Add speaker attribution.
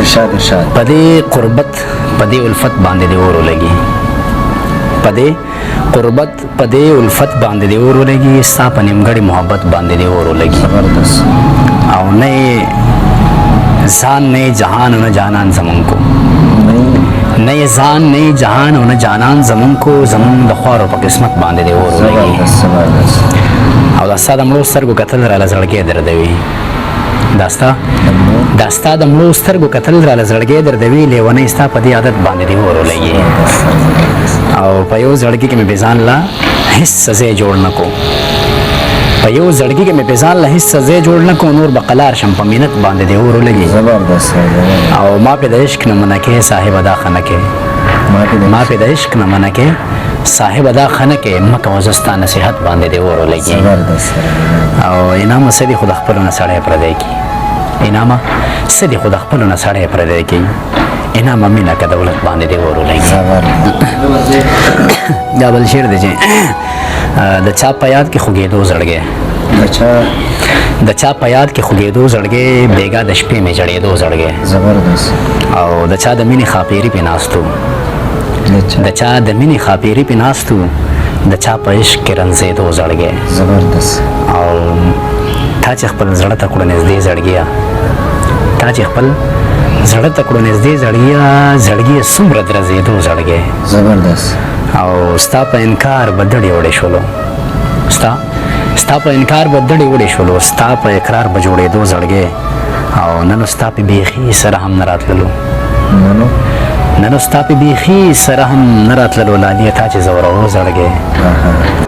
Speaker 1: ارشاد
Speaker 2: پدې قربت پدې الفت باندې دی اور لګي پدې قربت پدې الفت باندې دی اور لګي ستا په نیمګړي محبت باندې دی اور لګي
Speaker 1: زبردست
Speaker 2: او نه ځان نه جهان نه جانان زمون کو نه ځان نه جهان نه جانان زمون کو زمون د خوارو په قسمت باندې دی اور لګي او دا ساده مړو سترګو کتل را لزړګي دردوي داستا د مړو سترګو کتل را لزړګي دردوي لیونی ستا په دې عادت باندې دی اور لګي او په یو زړګي کې مې بيزان لا هیڅ سزا جوړ نکو په یو زړګي کې مې بيزان لا هیڅ سزا جوړ نکو نور بقلار شم په مينت باندې دی اور لګي
Speaker 1: زبردست
Speaker 2: او ما په د عشق نه منکه صاحب ادا خنه کې ما په د عشق نه منکه صاحب ادا خنه کې مکه وزستا نصيحت باندې دی اور لګي او انعام سدي خود خپل نه سړی پر دی کی انعام سدي خود خپل نه سړی پر دی کی انعام مینا کا دولت باندې دی اور لګي دا بل شعر دی د چا په یاد کې خوګېدو زړګي د چا په یاد کې خوګېدو زړګي بیګا د شپې مې جړېدو زړګي
Speaker 1: زبردست
Speaker 2: او د چا د مینې خاپيري په ناستو د چا د مینې خاپيري په ناستو د چا په عشق کې رنځېدو زړګي
Speaker 1: زبردست
Speaker 2: او تا چې خپل زړه ته کړو نږدې زړګیا تا چې خپل زړه ته کړو نږدې زړګي څومره درځېدو زړګي
Speaker 1: زبردست
Speaker 2: او ستا په انکار بدړې وړې شولو ستا په انکار بدړې وړې شولو ستا په اقرار بجوړېدو زړګي او نن ستا په بیخي سره هم نه راتللو نن ستا په بیخي سره هم نه راتللو لاليه تا چې زورو زړګي